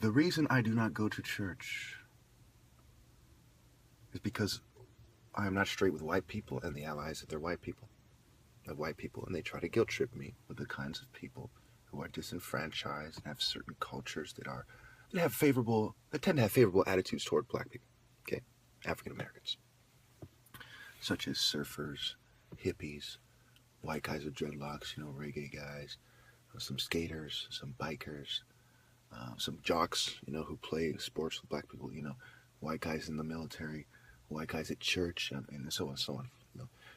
The reason I do not go to church is because I am not straight with white people and the allies that they're white people. Of white people, and they try to guilt trip me with the kinds of people who are disenfranchised and have certain cultures that tend to have favorable attitudes toward black people, okay, African Americans, such as surfers, hippies, white guys with dreadlocks, reggae guys, some skaters, some bikers, some jocks, who play sports with black people, white guys in the military, white guys at church, and so on and so on.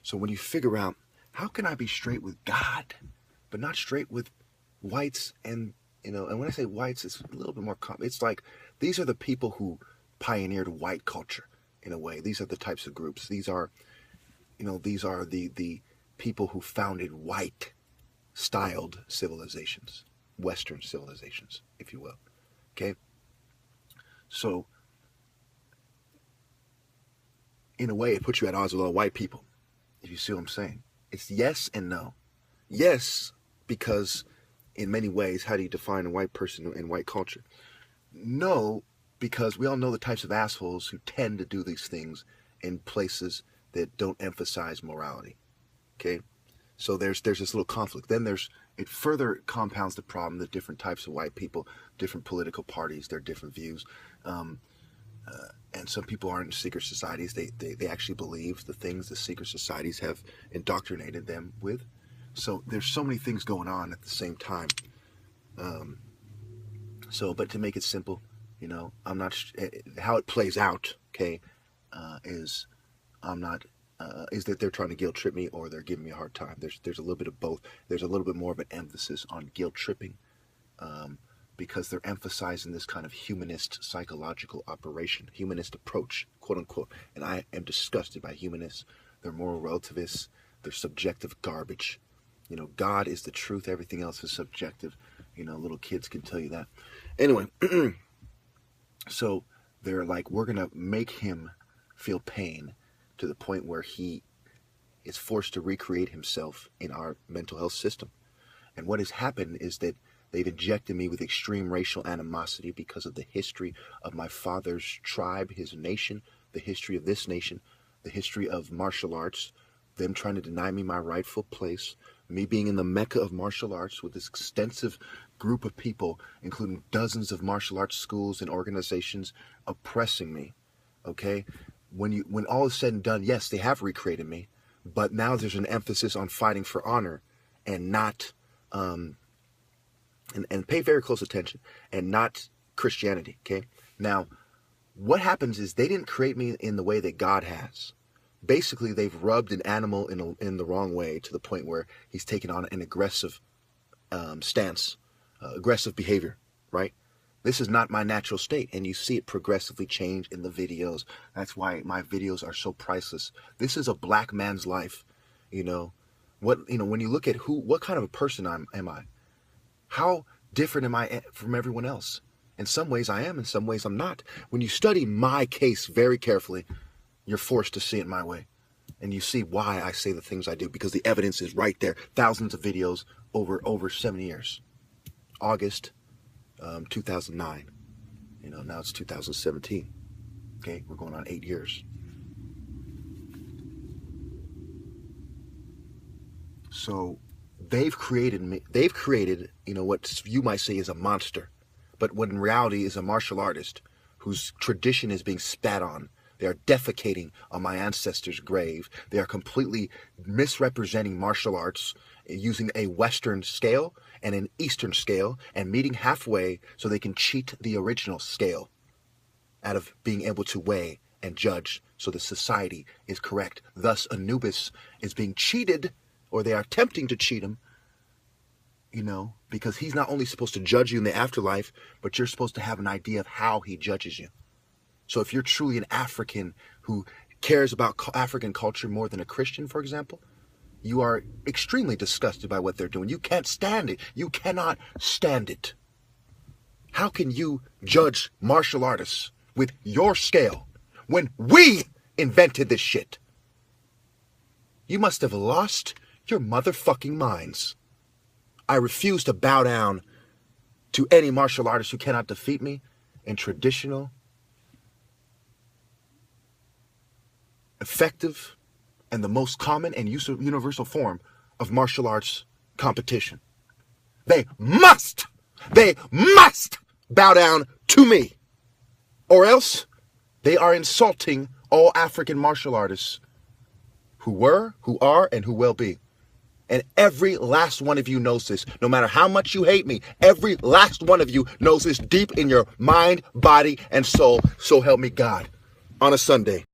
So when you figure out, how can I be straight with God, but not straight with whites? And when I say whites, it's a little bit more common. It's like, these are the people who pioneered white culture in a way. These are the types of groups. These are the people who founded white styled civilizations, Western civilizations, if you will. Okay. So in a way, it puts you at odds with all white people, if you see what I'm saying. It's yes and no. Yes, because in many ways, how do you define a white person in white culture? No, because we all know the types of assholes who tend to do these things in places that don't emphasize morality. Okay? So there's this little conflict. Then it further compounds the problem that different types of white people, different political parties, their different views, and some people aren't in secret societies. They actually believe the things the secret societies have indoctrinated them with. So there's so many things going on at the same time. But to make it simple, I'm not, how it plays out, okay, is that they're trying to guilt trip me or they're giving me a hard time. There's a little bit of both. There's a little bit more of an emphasis on guilt tripping, because they're emphasizing this kind of humanist psychological operation, humanist approach, quote unquote. And I am disgusted by humanists. They're moral relativists. They're subjective garbage. God is the truth. Everything else is subjective. Little kids can tell you that. Anyway, so they're like, we're going to make him feel pain to the point where he is forced to recreate himself in our mental health system. And what has happened is that they've injected me with extreme racial animosity because of the history of my father's tribe, his nation, the history of this nation, the history of martial arts, them trying to deny me my rightful place, me being in the mecca of martial arts with this extensive group of people, including dozens of martial arts schools and organizations, oppressing me, okay? When all is said and done, yes, they have recreated me, but now there's an emphasis on fighting for honor and not... And pay very close attention, and not Christianity, okay? Now, what happens is they didn't create me in the way that God has. Basically, they've rubbed an animal in the wrong way to the point where he's taken on an aggressive stance, aggressive behavior, right? This is not my natural state, and you see it progressively change in the videos. That's why my videos are so priceless. This is a black man's life, when you look at what kind of a person am I? How different am I from everyone else? In some ways I am, in some ways I'm not. When you study my case very carefully, you're forced to see it my way. And you see why I say the things I do, because the evidence is right there. Thousands of videos over 7 years. August 2009. Now it's 2017. Okay, we're going on 8 years. So they've created me. They've created, what you might say is a monster, but what in reality is a martial artist whose tradition is being spat on. They are defecating on my ancestors' grave. They are completely misrepresenting martial arts using a Western scale and an Eastern scale and meeting halfway so they can cheat the original scale out of being able to weigh and judge so the society is correct. Thus, Anubis is being cheated, or they are attempting to cheat him, because he's not only supposed to judge you in the afterlife, but you're supposed to have an idea of how he judges you. So if you're truly an African who cares about African culture more than a Christian, for example, you are extremely disgusted by what they're doing. You can't stand it. You cannot stand it. How can you judge martial artists with your scale when we invented this shit? You must have lost your motherfucking minds. I refuse to bow down to any martial artist who cannot defeat me. and traditional, effective, and the most common and universal form of martial arts competition. They must bow down to me, or else they are insulting all African martial artists who were, who are, and who will be. And every last one of you knows this. No matter how much you hate me, every last one of you knows this deep in your mind, body, and soul. So help me God. On a Sunday.